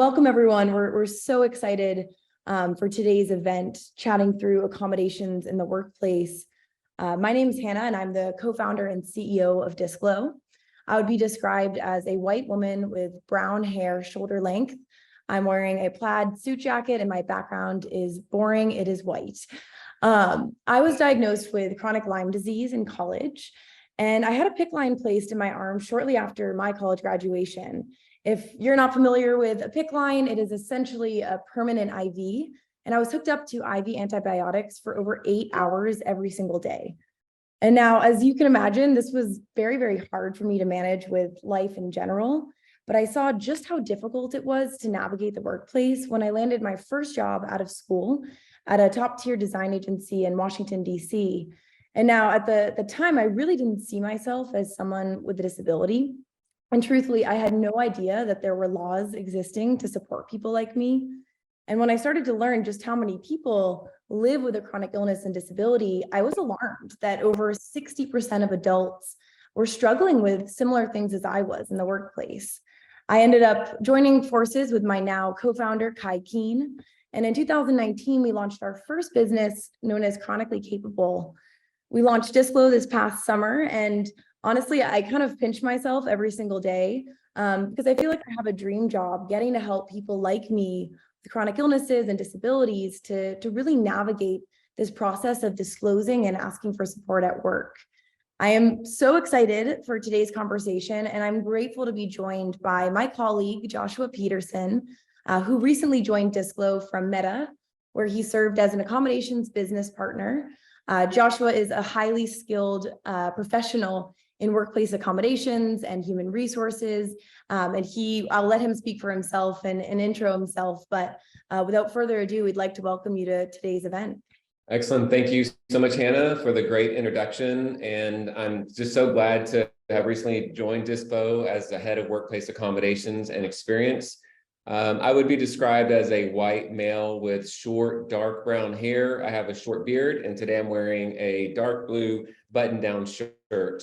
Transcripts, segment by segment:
Welcome, everyone. We're so excited for today's event, chatting through accommodations in the workplace. My name is Hannah, and I'm the co-founder and CEO of Disclo. I would be described as a white woman with brown hair, shoulder length. I'm wearing a plaid suit jacket, and my background is boring. It is white. I was diagnosed with chronic Lyme disease in college, and I had a PICC line placed in my arm shortly after my college graduation. If you're not familiar with a PICC line, it is essentially a permanent IV, and I was hooked up to IV antibiotics for over 8 hours every single day. And now, as you can imagine, this was very, very hard for me to manage with life in general, but I saw just how difficult it was to navigate the workplace when I landed my first job out of school at a top-tier design agency in Washington, D.C. And now at the time, I really didn't see myself as someone with a disability. And truthfully, I had no idea that there were laws existing to support people like me. And when I started to learn just how many people live with a chronic illness and disability, I was alarmed that over 60% of adults were struggling with similar things as I was in the workplace. I ended up joining forces with my now co-founder, Kai Keen. And in 2019, we launched our first business known as Chronically Capable. We launched Disclo this past summer, and honestly, I kind of pinch myself every single day because I feel like I have a dream job getting to help people like me with chronic illnesses and disabilities to really navigate this process of disclosing and asking for support at work. I am so excited for today's conversation, and I'm grateful to be joined by my colleague, Joshua Peterson, who recently joined Disclo from Meta, where he served as an accommodations business partner. Joshua is a highly skilled professional in workplace accommodations and human resources. And I'll let him speak for himself and intro himself, but without further ado, we'd like to welcome you to today's event. Excellent. Thank you so much, Hannah, for the great introduction. And I'm just so glad to have recently joined Disclo as the head of workplace accommodations and experience. I would be described as a white male with short, dark brown hair. I have a short beard, and today I'm wearing a dark blue button-down shirt.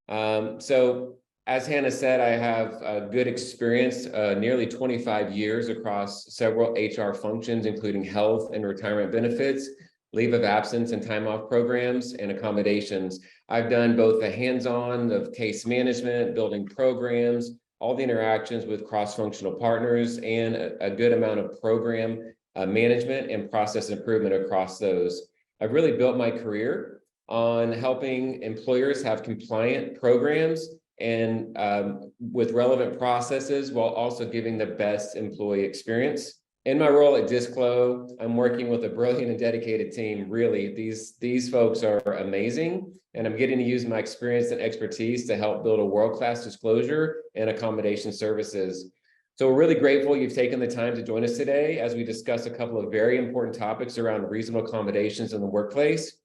So as Hannah said, I have a good experience, nearly 25 years across several HR functions, including health and retirement benefits, leave of absence and time off programs, and accommodations. I've done both the hands-on of case management, building programs, all the interactions with cross-functional partners, and a good amount of program management and process improvement across those. I've really built my career on helping employers have compliant programs and with relevant processes while also giving the best employee experience. In my role at Disclo, I'm working with a brilliant and dedicated team. Really, these folks are amazing, and I'm getting to use my experience and expertise to help build a world-class disclosure and accommodation services. So we're really grateful you've taken the time to join us today as we discuss a couple of very important topics around reasonable accommodations in the workplace.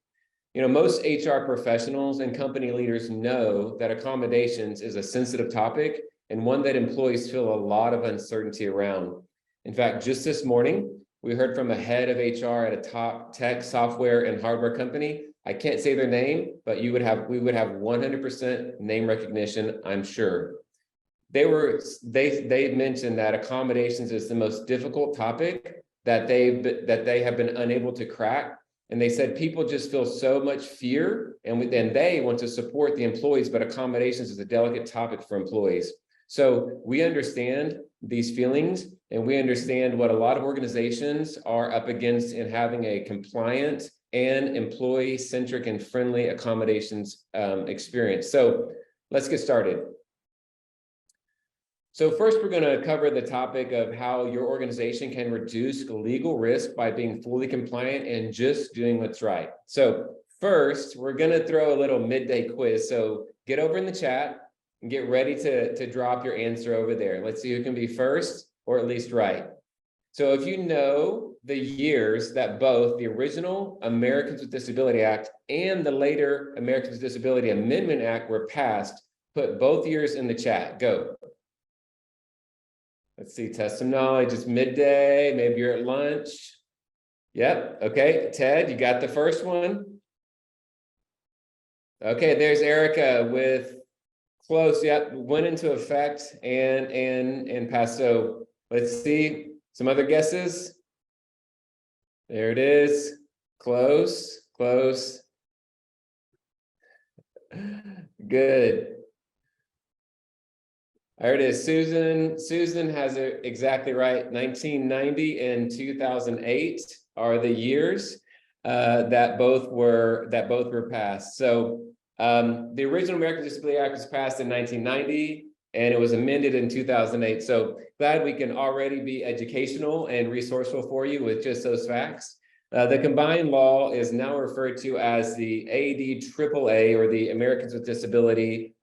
You know, most HR professionals and company leaders know that accommodations is a sensitive topic and one that employees feel a lot of uncertainty around. In fact, just this morning, we heard from a head of HR at a top tech software and hardware company. I can't say their name, but we would have 100% name recognition, I'm sure. They mentioned that accommodations is the most difficult topic that they have been unable to crack. And they said people just feel so much fear, and they want to support the employees, but accommodations is a delicate topic for employees. So we understand these feelings, and we understand what a lot of organizations are up against in having a compliant and employee-centric and friendly accommodations experience. So let's get started. So first, we're going to cover the topic of how your organization can reduce legal risk by being fully compliant and just doing what's right. So first, we're going to throw a little midday quiz. So get over in the chat and get ready to drop your answer over there. Let's see who can be first, or at least right. So if you know the years that both the original Americans with Disability Act and the later Americans with Disability Amendment Act were passed, put both years in the chat. Go. Let's see, test some knowledge. It's midday, maybe you're at lunch. Yep, okay, Ted, you got the first one? Okay, there's Erica with close, yep, went into effect and passed. So Let's see, some other guesses. There it is. Close, close. Good. There it is, Susan. Susan has it exactly right. 1990 and 2008 are the years that both were passed. So the original American Disability Act was passed in 1990, and it was amended in 2008. So glad we can already be educational and resourceful for you with just those facts. The combined law is now referred to as the ADAAA, or the Americans with Disability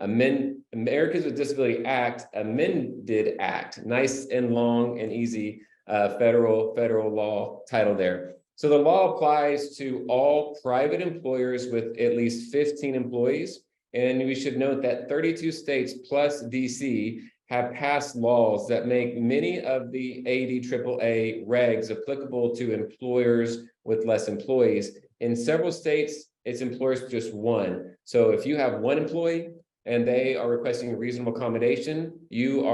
Act Amended Act. Nice and long and easy federal law title there. So the law applies to all private employers with at least 15 employees. And we should note that 32 states plus DC have passed laws that make many of the ADAAA regs applicable to employers with less employees. In several states, it's employers with just one. So if you have one employee and they are requesting a reasonable accommodation, you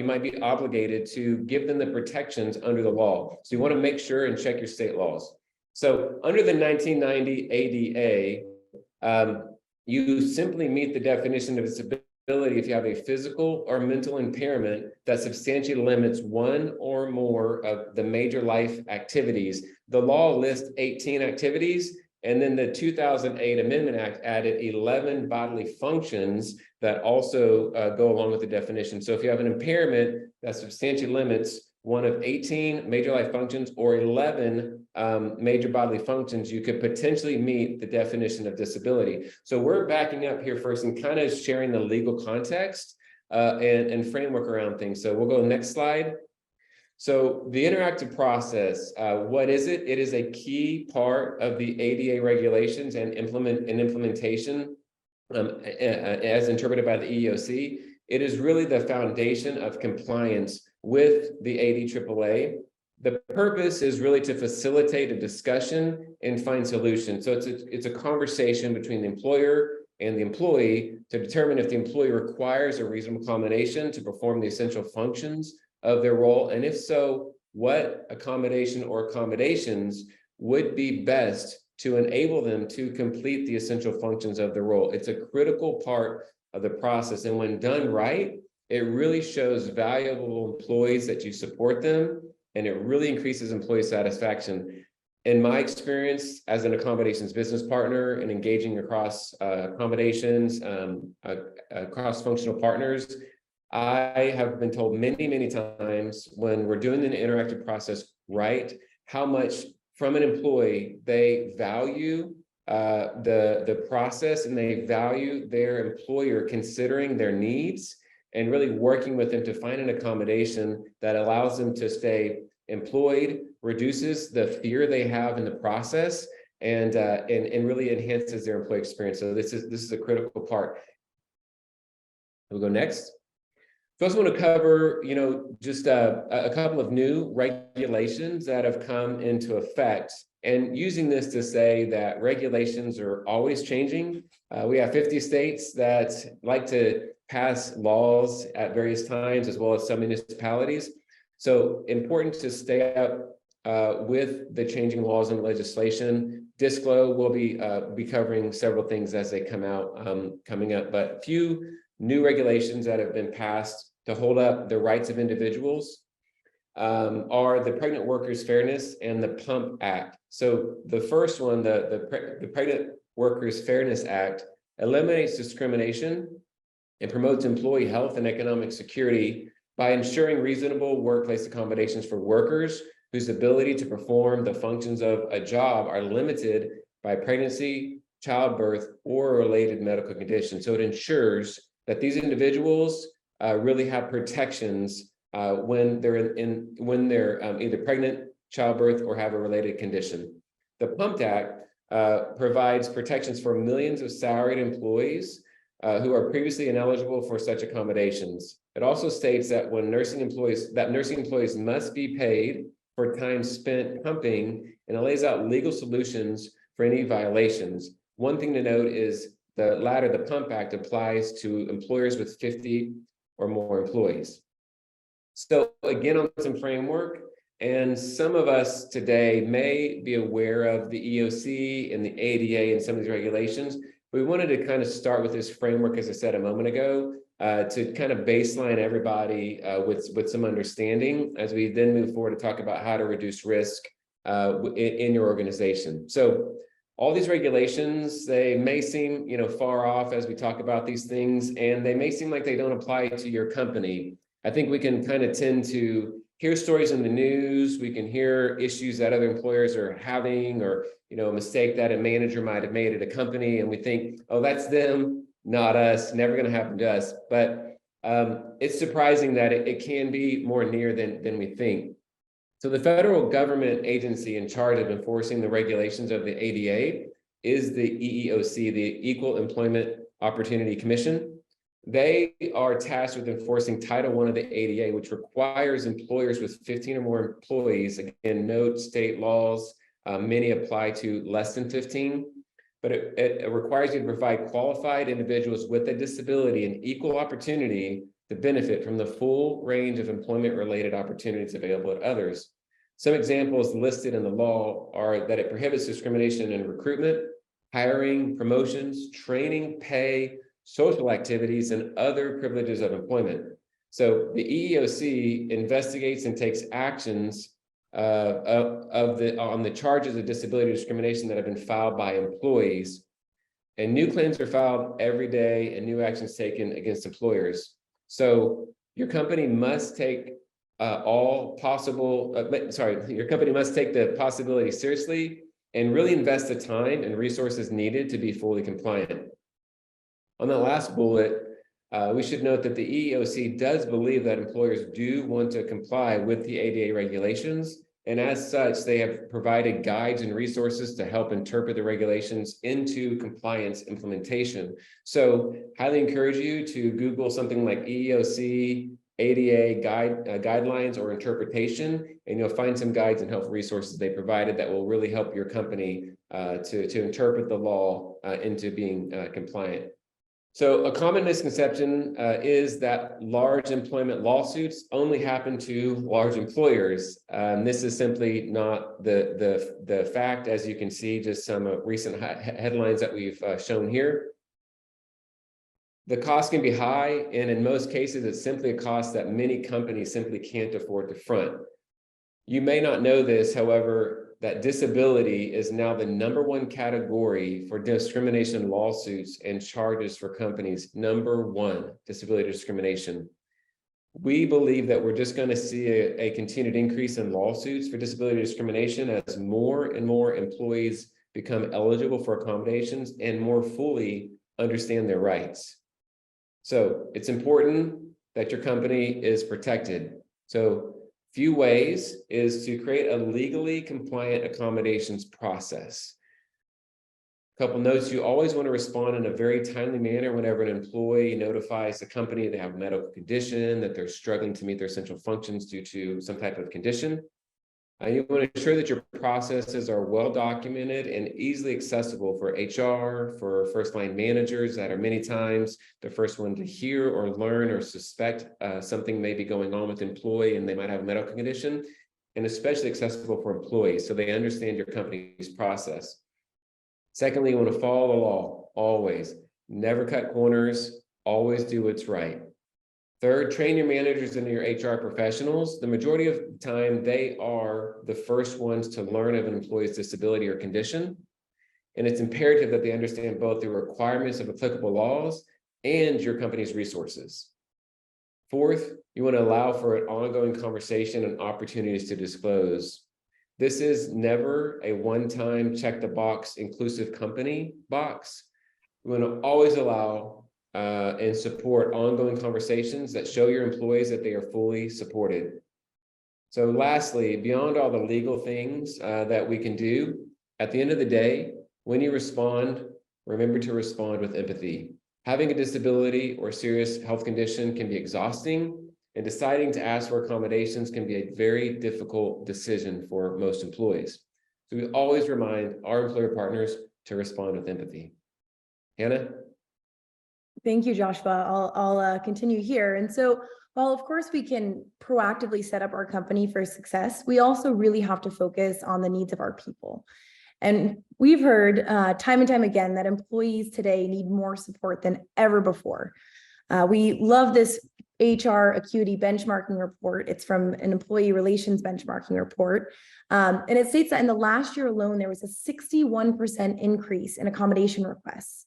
might be obligated to give them the protections under the law. So you want to make sure and check your state laws. So under the 1990 ADA, you simply meet the definition of disability if you have a physical or mental impairment that substantially limits one or more of the major life activities. The law lists 18 activities, and then the 2008 Amendment Act added 11 bodily functions that also go along with the definition. So if you have an impairment that substantially limits one of 18 major life functions or 11 major bodily functions, you could potentially meet the definition of disability. So we're backing up here first and kind of sharing the legal context and framework around things. So we'll go next slide. So the interactive process, what is it? It is a key part of the ADA regulations and implementation as interpreted by the EEOC. It is really the foundation of compliance with the ADAAA. The purpose is really to facilitate a discussion and find solutions. So it's a conversation between the employer and the employee to determine if the employee requires a reasonable accommodation to perform the essential functions of their role, and if so, what accommodation or accommodations would be best to enable them to complete the essential functions of their role. It's a critical part of the process, and when done right, it really shows valuable employees that you support them, and it really increases employee satisfaction. In my experience as an accommodations business partner and engaging across accommodations, cross-functional partners, I have been told many times when we're doing the interactive process right, how much from an employee they value the process, and they value their employer considering their needs and really working with them to find an accommodation that allows them to stay employed, reduces the fear they have in the process, and really enhances their employee experience. So this is a critical part. We'll go next. So I also want to cover, just a couple of new regulations that have come into effect, and using this to say that regulations are always changing. We have 50 states that like to pass laws at various times, as well as some municipalities. So important to stay up with the changing laws and legislation. Disclo will be covering several things as they come out coming up, but a few new regulations that have been passed to hold up the rights of individuals are the Pregnant Workers Fairness and the PUMP Act. So the first one, the Pregnant Workers Fairness Act, eliminates discrimination and promotes employee health and economic security by ensuring reasonable workplace accommodations for workers whose ability to perform the functions of a job are limited by pregnancy, childbirth, or a related medical condition. So it ensures that these individuals really have protections when they're either pregnant, childbirth, or have a related condition. The PUMP Act provides protections for millions of salaried employees who are previously ineligible for such accommodations. It also states that nursing employees must be paid for time spent pumping, and it lays out legal solutions for any violations. One thing to note is the latter, the PUMP Act, applies to employers with 50 or more employees. So again, on some framework, and some of us today may be aware of the EOC and the ADA and some of these regulations. We wanted to kind of start with this framework, as I said a moment ago, to kind of baseline everybody with some understanding as we then move forward to talk about how to reduce risk in your organization. So all these regulations, they may seem, far off as we talk about these things, and they may seem like they don't apply to your company. I think we can kind of tend to hear stories in the news. We can hear issues that other employers are having, or, a mistake that a manager might have made at a company. And we think, oh, that's them, not us, never going to happen to us. But it's surprising that it can be more near than we think. So the federal government agency in charge of enforcing the regulations of the ADA is the EEOC, the Equal Employment Opportunity Commission. They are tasked with enforcing Title I of the ADA, which requires employers with 15 or more employees. Again, note state laws, many apply to less than 15, but it requires you to provide qualified individuals with a disability an equal opportunity to benefit from the full range of employment-related opportunities available to others. Some examples listed in the law are that it prohibits discrimination in recruitment, hiring, promotions, training, pay, social activities, and other privileges of employment. So the EEOC investigates and takes actions on the charges of disability discrimination that have been filed by employees. And new claims are filed every day and new actions taken against employers. So your company must take your company must take the possibility seriously and really invest the time and resources needed to be fully compliant. On that last bullet, we should note that the EEOC does believe that employers do want to comply with the ADA regulations, and as such, they have provided guides and resources to help interpret the regulations into compliance implementation. So highly encourage you to Google something like EEOC ADA guidelines or interpretation, and you'll find some guides and helpful resources they provided that will really help your company to interpret the law into being compliant. So a common misconception is that large employment lawsuits only happen to large employers. This is simply not the fact, as you can see, just some recent headlines that we've shown here. The cost can be high, and in most cases, it's simply a cost that many companies simply can't afford to front. You may not know this, however, that disability is now the #1 category for discrimination lawsuits and charges for companies. #1, disability discrimination. We believe that we're just going to see a continued increase in lawsuits for disability discrimination as more and more employees become eligible for accommodations and more fully understand their rights. So it's important that your company is protected. So few ways is to create a legally compliant accommodations process. A couple notes: you always want to respond in a very timely manner whenever an employee notifies the company they have a medical condition, that they're struggling to meet their essential functions due to some type of condition. You want to ensure that your processes are well documented and easily accessible for HR, for first-line managers that are many times the first one to hear or learn or suspect something may be going on with the employee and they might have a medical condition, and especially accessible for employees so they understand your company's process. Secondly, you want to follow the law, always. Never cut corners, always do what's right. Third, train your managers and your HR professionals. The majority of the time, they are the first ones to learn of an employee's disability or condition. And it's imperative that they understand both the requirements of applicable laws and your company's resources. Fourth, you want to allow for an ongoing conversation and opportunities to disclose. This is never a one-time check the box inclusive company box. We want to always allow and support ongoing conversations that show your employees that they are fully supported. So lastly, beyond all the legal things that we can do, at the end of the day, when you respond, remember to respond with empathy. Having a disability or serious health condition can be exhausting, and deciding to ask for accommodations can be a very difficult decision for most employees. So we always remind our employer partners to respond with empathy. Hannah? Thank you, Joshua. I'll continue here. And so While of course we can proactively set up our company for success, we also really have to focus on the needs of our people. And we've heard time and time again that employees today need more support than ever before. We love this HR acuity benchmarking report. It's from an employee relations benchmarking report. And it states that in the last year alone, there was a 61% increase in accommodation requests.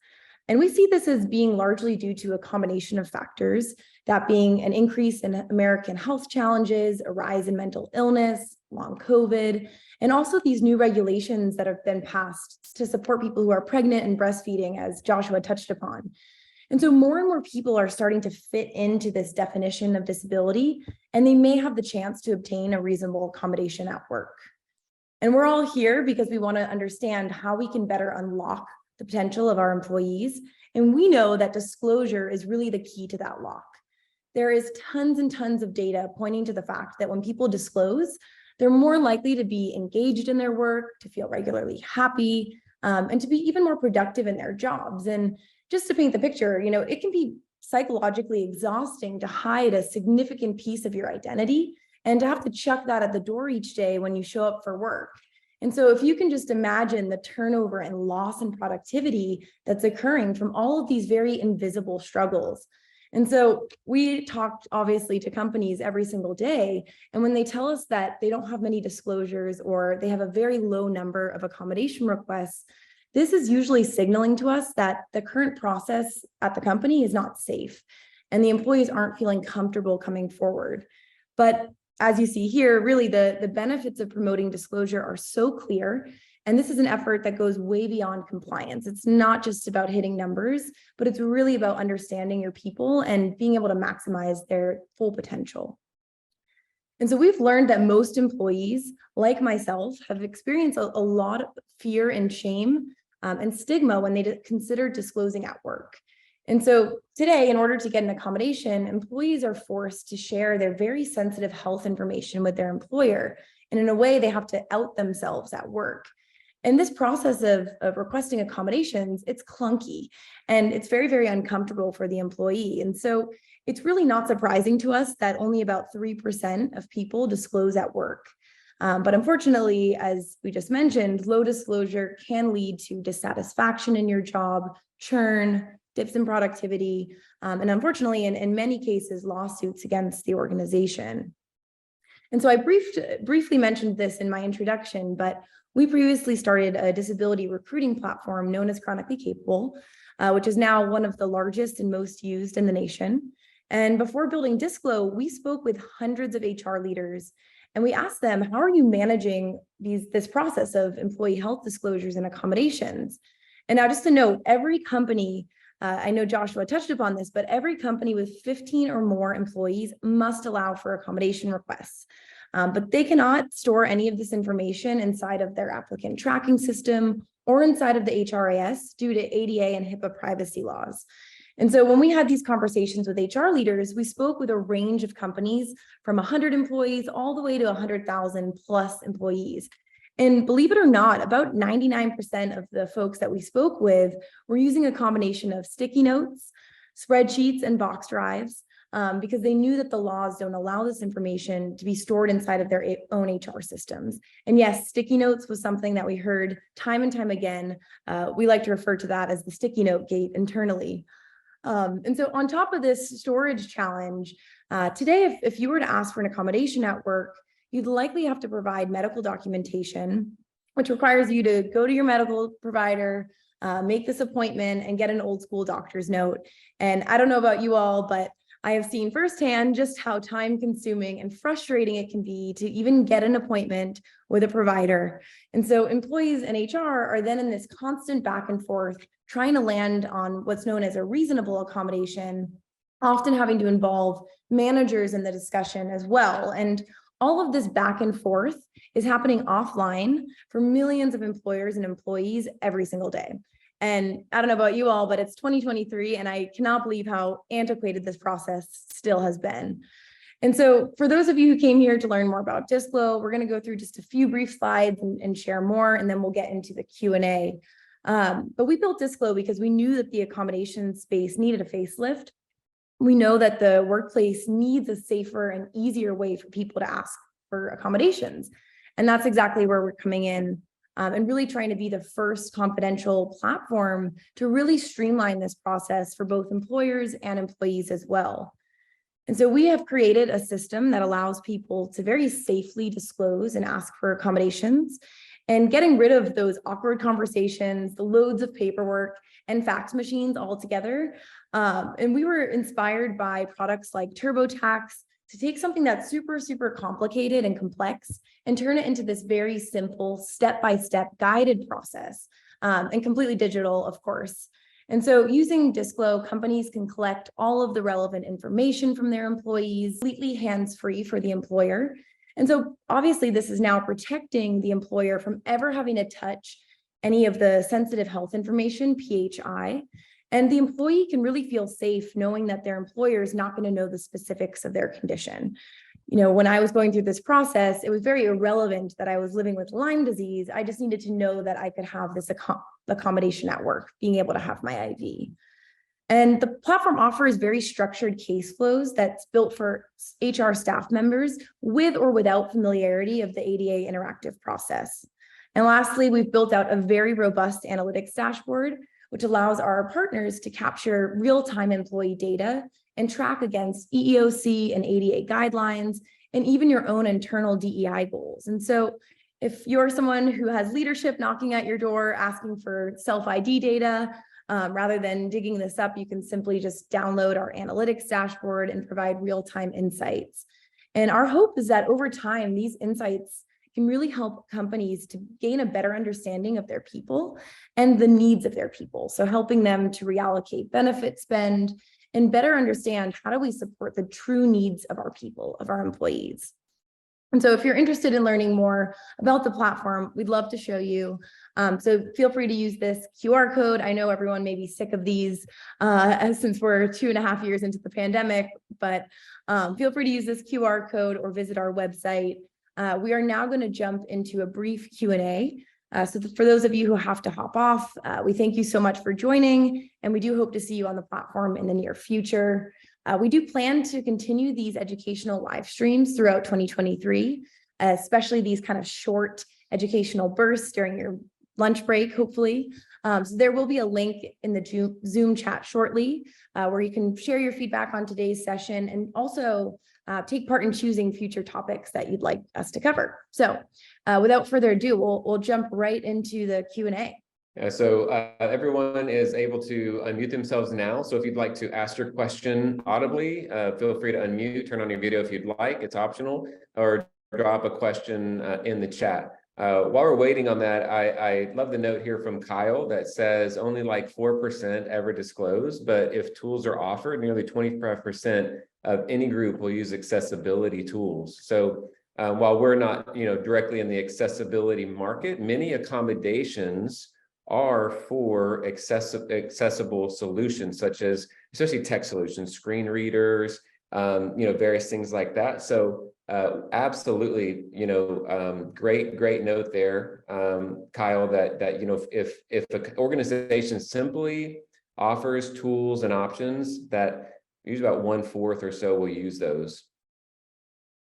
And we see this as being largely due to a combination of factors, that being an increase in American health challenges, a rise in mental illness, long COVID, and also these new regulations that have been passed to support people who are pregnant and breastfeeding, as Joshua touched upon. And so more and more people are starting to fit into this definition of disability, and they may have the chance to obtain a reasonable accommodation at work. And we're all here because we want to understand how we can better unlock the potential of our employees. And we know that disclosure is really the key to that lock. There is tons and tons of data pointing to the fact that when people disclose, they're more likely to be engaged in their work, to feel regularly happy, and to be even more productive in their jobs. And just to paint the picture, it can be psychologically exhausting to hide a significant piece of your identity and to have to chuck that at the door each day when you show up for work. And so if you can just imagine the turnover and loss in productivity that's occurring from all of these very invisible struggles. And so we talked obviously to companies every single day. And when they tell us that they don't have many disclosures or they have a very low number of accommodation requests, this is usually signaling to us that the current process at the company is not safe and the employees aren't feeling comfortable coming forward. But as you see here, really the benefits of promoting disclosure are so clear. And this is an effort that goes way beyond compliance. It's not just about hitting numbers, but it's really about understanding your people and being able to maximize their full potential. And so we've learned that most employees, like myself, have experienced a lot of fear and shame and stigma when they consider disclosing at work. And so today, in order to get an accommodation, employees are forced to share their very sensitive health information with their employer. And in a way, they have to out themselves at work. And this process of requesting accommodations, it's clunky and it's very, very uncomfortable for the employee. And so it's really not surprising to us that only about 3% of people disclose at work. But unfortunately, as we just mentioned, low disclosure can lead to dissatisfaction in your job, churn, dips in productivity, and unfortunately, in many cases, lawsuits against the organization. And so I briefly mentioned this in my introduction, but we previously started a disability recruiting platform known as Chronically Capable, which is now one of the largest and most used in the nation. And before building Disclo, we spoke with hundreds of HR leaders and we asked them, how are you managing this process of employee health disclosures and accommodations? And now just to note, every company, I know Joshua touched upon this, but every company with 15 or more employees must allow for accommodation requests. But they cannot store any of this information inside of their applicant tracking system or inside of the HRIS due to ADA and HIPAA privacy laws. And so when we had these conversations with HR leaders, we spoke with a range of companies from 100 employees all the way to 100,000 plus employees. And believe it or not, about 99% of the folks that we spoke with were using a combination of sticky notes, spreadsheets, and box drives because they knew that the laws don't allow this information to be stored inside of their own HR systems. And yes, sticky notes was something that we heard time and time again. We like to refer to that as the sticky note gate internally. And so on top of this storage challenge, today, if you were to ask for an accommodation at work, you'd likely have to provide medical documentation, which requires you to go to your medical provider, make this appointment, and get an old school doctor's note. And I don't know about you all, but I have seen firsthand just how time consuming and frustrating it can be to even get an appointment with a provider. And so employees and HR are then in this constant back and forth, trying to land on what's known as a reasonable accommodation, often having to involve managers in the discussion as well. And all of this back and forth is happening offline for millions of employers and employees every single day. And I don't know about you all, but it's 2023, and I cannot believe how antiquated this process still has been. And so for those of you who came here to learn more about Disclo, we're going to go through just a few brief slides and share more, and then we'll get into the Q&A. But we built Disclo because we knew that the accommodation space needed a facelift. we know that the workplace needs a safer and easier way for people to ask for accommodations. And that's exactly where we're coming in and really trying to be the first confidential platform to really streamline this process for both employers and employees as well. And so we have created a system that allows people to very safely disclose and ask for accommodations, and getting rid of those awkward conversations, the loads of paperwork and fax machines altogether. And we were inspired by products like TurboTax to take something that's super, super complicated and complex and turn it into this very simple step-by-step guided process, and completely digital, of course. And so using Disclo, companies can collect all of the relevant information from their employees, completely hands-free for the employer. And so obviously this is now protecting the employer from ever having to touch any of the sensitive health information, PHI. And the employee can really feel safe knowing that their employer is not going to know the specifics of their condition. You know, when I was going through this process, it was very irrelevant that I was living with Lyme disease. I just needed to know that I could have this accommodation at work, being able to have my IV. And the platform offers very structured case flows that's built for HR staff members with or without familiarity of the ADA interactive process. And lastly, we've built out a very robust analytics dashboard, which allows our partners to capture real-time employee data and track against EEOC and ADA guidelines, and even your own internal DEI goals. And so if you're someone who has leadership knocking at your door asking for self-ID data, rather than digging this up, you can simply just download our analytics dashboard and provide real-time insights. And our hope is that over time, these insights can really help companies to gain a better understanding of their people and the needs of their people. So helping them to reallocate benefit spend and better understand how do we support the true needs of our people, of our employees. And so if you're interested in learning more about the platform, we'd love to show you. So feel free to use this QR code. I know everyone may be sick of these since we're 2.5 years into the pandemic, but feel free to use this QR code or visit our website. We are now going to jump into a brief Q&A. For those of you who have to hop off, we thank you so much for joining, and we do hope to see you on the platform in the near future. We do plan to continue these educational live streams throughout 2023, especially these kind of short educational bursts during your lunch break, hopefully. So there will be a link in the Zoom chat shortly where you can share your feedback on today's session and also take part in choosing future topics that you'd like us to cover. So without further ado, we'll jump right into the Q&A. Yeah, so everyone is able to unmute themselves now. So if you'd like to ask your question audibly, feel free to unmute, turn on your video if you'd like, it's optional, or drop a question in the chat. While we're waiting on that, I love the note here from Kyle that says only like 4% ever disclose, but if tools are offered, nearly 25% of any group will use accessibility tools. So while we're not, directly in the accessibility market, many accommodations are for accessible solutions, such as especially tech solutions, screen readers, various things like that. So absolutely, great note there, Kyle, that if an organization simply offers tools and options, that usually about 1/4 or so will use those.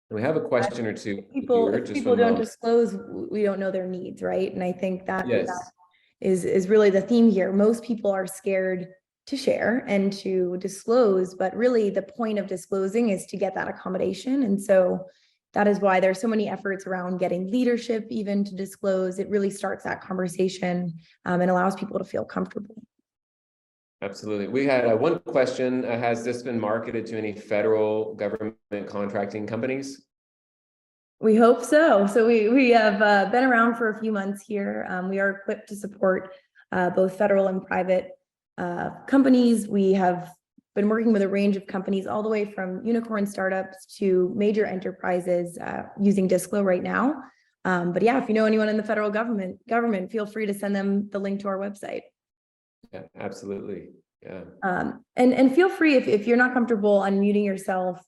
And we have a question or two here. If people don't disclose, we don't know their needs, right? And I think that is really the theme here. Most people are scared to share and to disclose, but really the point of disclosing is to get that accommodation. And so that is why there's so many efforts around getting leadership even to disclose. It really starts that conversation and allows people to feel comfortable. Absolutely. We had one question. Has this been marketed to any federal government contracting companies? We hope so. So we have been around for a few months here. We are equipped to support both federal and private companies. We have been working with a range of companies all the way from unicorn startups to major enterprises using Disclo right now. But yeah, if you know anyone in the federal government, feel free to send them the link to our website. Yeah, absolutely. Yeah. And feel free, if you're not comfortable unmuting yourself,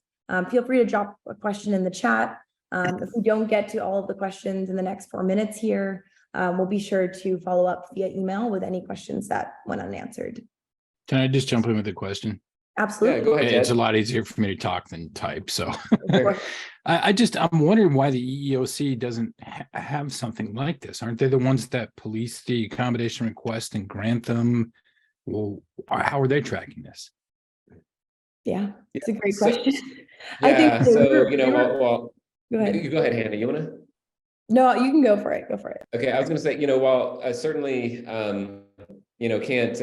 feel free to drop a question in the chat. If we don't get to all of the questions in the next 4 minutes here, we'll be sure to follow up via email with any questions that went unanswered. Can I just jump in with a question? Yeah, Absolutely. go ahead, It's a Ted. lot easier for me to talk than type. So Of course. I'm wondering why the EEOC doesn't have something like this. Aren't they the ones that police the accommodation request and grant them? Well, how are they tracking this? Yeah, it's a great So, question. I think yeah, they so, were, they were, go ahead. you go ahead, Hannah, you wanna? No, you can go for it. Go for it. Okay, I was gonna say, while I certainly, can't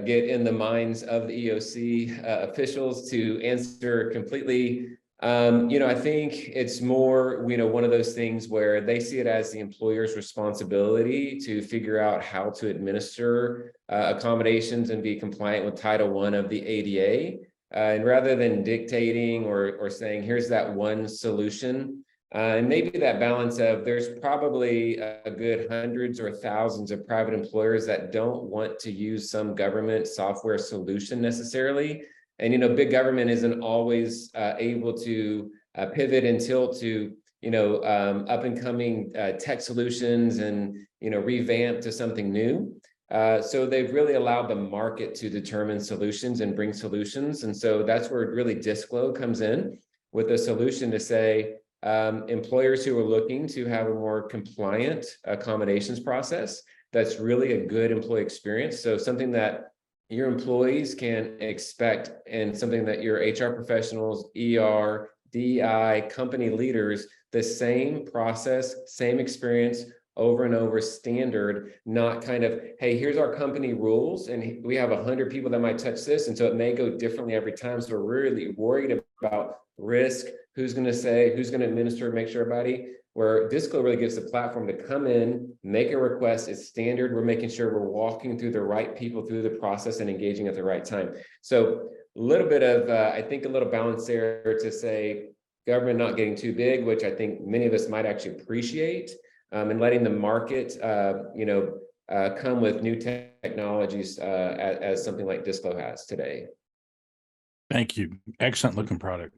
get in the minds of the EOC officials to answer completely. I think it's more, one of those things where they see it as the employer's responsibility to figure out how to administer accommodations and be compliant with Title I of the ADA. And rather than dictating or saying, here's that one solution, and maybe that balance of there's probably a good hundreds or thousands of private employers that don't want to use some government software solution necessarily. And, big government isn't always able to pivot and tilt to, up and coming tech solutions and, revamp to something new. So they've really allowed the market to determine solutions and bring solutions. And so that's where really Disclo comes in with a solution to say, employers who are looking to have a more compliant accommodations process that's really a good employee experience. So something that your employees can expect and something that your HR professionals, ER, DI, company leaders, the same process, same experience over and over, standard, not kind of, hey, here's our company rules and we have 100 people that might touch this. And so it may go differently every time. So we're really worried about risk, who's going to say, who's going to administer, make sure everybody, where Disclo really gives the platform to come in, make a request, it's standard. We're making sure we're walking through the right people through the process and engaging at the right time. So a little bit of, I think a little balance there to say government not getting too big, which I think many of us might actually appreciate, and letting the market, come with new technologies as something like Disclo has today. Thank you. Excellent looking product.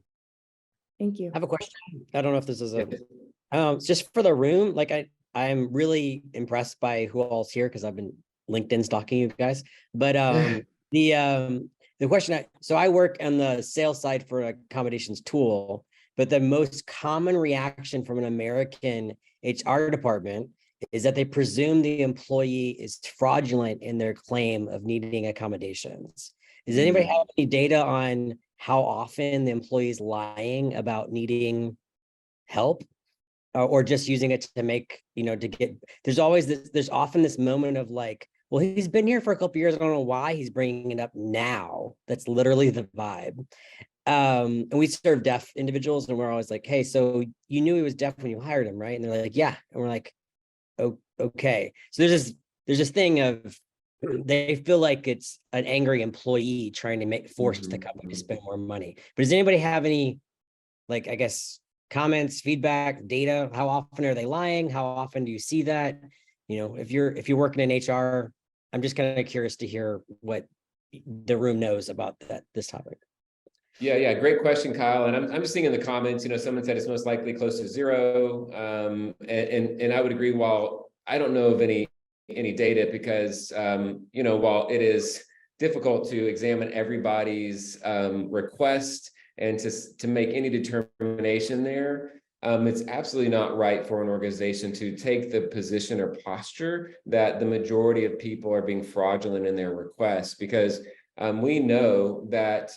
Thank you. I have a question. I don't know if this is just for the room. Like I'm really impressed by who all's here because I've been LinkedIn stalking you guys. But the question, so I work on the sales side for accommodations tool, but the most common reaction from an American HR department is that they presume the employee is fraudulent in their claim of needing accommodations. Does anybody have any data on how often the employee is lying about needing help or just using it to make, to get, there's often this moment of like, well, he's been here for a couple of years. I don't know why he's bringing it up now. That's literally the vibe. And we serve deaf individuals and we're always like, hey, so you knew he was deaf when you hired him, right? And they're like, yeah. And we're like, oh, okay. So there's this thing of, they feel like it's an angry employee trying to force the company to spend more money. But does anybody have any, like, I guess, comments, feedback, data? How often are they lying? How often do you see that? If you're working in HR, I'm just kind of curious to hear what the room knows about this topic. Yeah, great question, Kyle. And I'm just seeing in the comments, someone said it's most likely close to zero. And I would agree. While I don't know of any data because, while it is difficult to examine everybody's request and to make any determination there, it's absolutely not right for an organization to take the position or posture that the majority of people are being fraudulent in their requests, because we know that,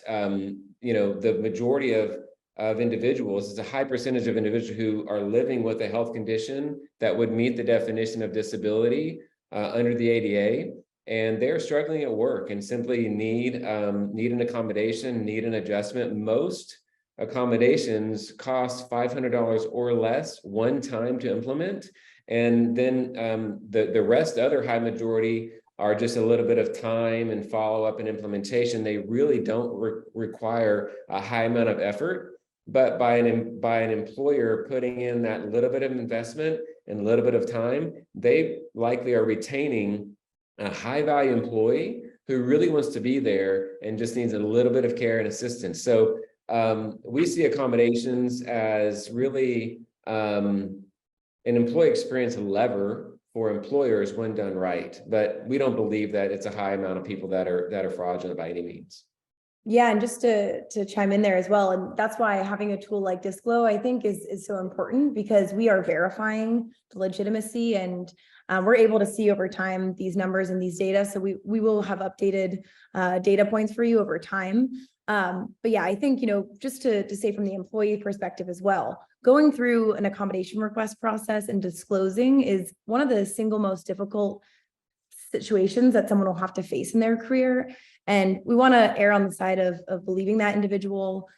the majority of individuals, it's a high percentage of individuals who are living with a health condition that would meet the definition of disability under the ADA, and they're struggling at work and simply need an accommodation, need an adjustment. Most accommodations cost $500 or less one time to implement, and then the rest, the other high majority, are just a little bit of time and follow-up and implementation. They really don't require a high amount of effort, but by an employer putting in that little bit of investment and a little bit of time, they likely are retaining a high-value employee who really wants to be there and just needs a little bit of care and assistance. So we see accommodations as really an employee experience lever for employers when done right, but we don't believe that it's a high amount of people that are fraudulent by any means. Yeah, and just to chime in there as well, and that's why having a tool like Disclo, I think, is so important, because we are verifying the legitimacy, and we're able to see over time these numbers and these data. So we will have updated data points for you over time. But yeah, I think, just to say from the employee perspective as well, going through an accommodation request process and disclosing is one of the single most difficult situations that someone will have to face in their career. And we want to err on the side of believing that individual.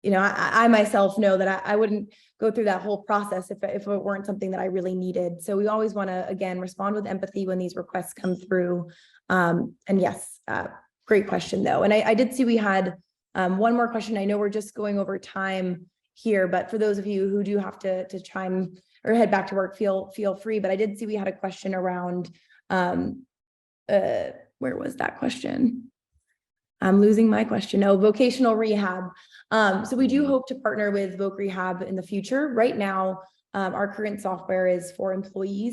I myself know that I wouldn't go through that whole process if it weren't something that I really needed. So we always want to, again, respond with empathy when these requests come through. And yes, great question though. And I did see we had one more question. I know we're just going over time here, but for those of you who do have to chime or head back to work, feel free. But I did see we had a question around, where was that question? I'm losing my question. Oh, vocational rehab. So we do hope to partner with Voc Rehab in the future. Right now, our current software is for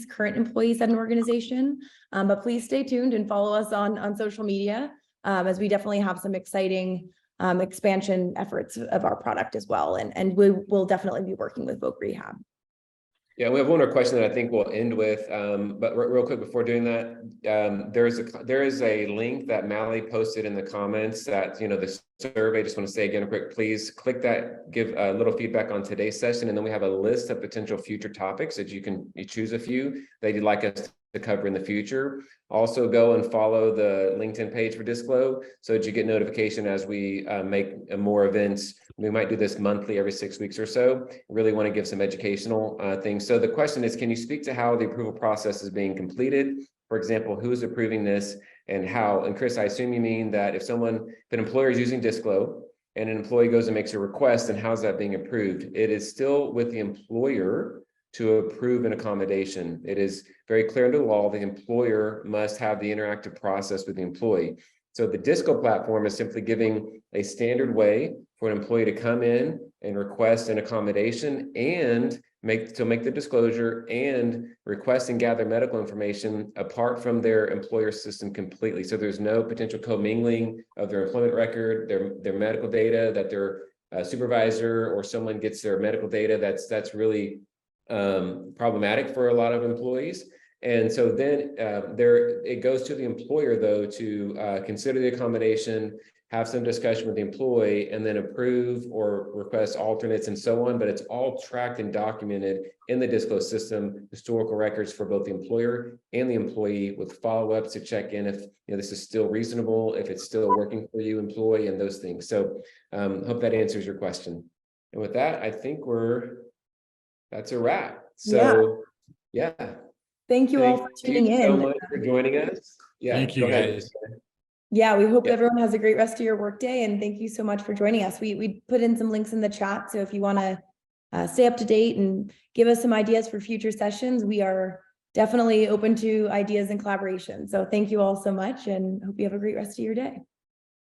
current employees at an organization. But please stay tuned and follow us on social media, as we definitely have some exciting expansion efforts of our product as well. And we will definitely be working with Voc Rehab. Yeah, we have one more question that I think we'll end with, but real quick before doing that, there is a link that Mally posted in the comments that, the survey. Just want to say again, quick, please click that, give a little feedback on today's session, and then we have a list of potential future topics that you choose a few that you'd like us to cover in the future. Also go and follow the LinkedIn page for Disclo so that you get notification as we make more events. We might do this monthly, every 6 weeks or so. Really want to give some educational things. So the question is, can you speak to how the approval process is being completed? For example, who is approving this and how? And Chris, I assume you mean that if an employer is using Disclo and an employee goes and makes a request, then how's that being approved? It is still with the employer to approve an accommodation. It is very clear under the law, the employer must have the interactive process with the employee. So the Disclo platform is simply giving a standard way for an employee to come in and request an accommodation and make the disclosure and request and gather medical information apart from their employer system completely. So there's no potential commingling of their employment record, their medical data, that their supervisor or someone gets their medical data. That's really problematic for a lot of employees. And so then it goes to the employer, though, to consider the accommodation, have some discussion with the employee, and then approve or request alternates and so on. But it's all tracked and documented in the Disclo system, historical records for both the employer and the employee, with follow-ups to check in if this is still reasonable, if it's still working for you, employee, and those things. So hope that answers your question. And with that, I think that's a wrap. So yeah. Thank you all for tuning in. Thank you so much for joining us. Yeah, Thank you, guys. Yeah, we hope everyone has a great rest of your workday, and thank you so much for joining us. We put in some links in the chat, so if you want to stay up to date and give us some ideas for future sessions, we are definitely open to ideas and collaboration. So thank you all so much, and hope you have a great rest of your day.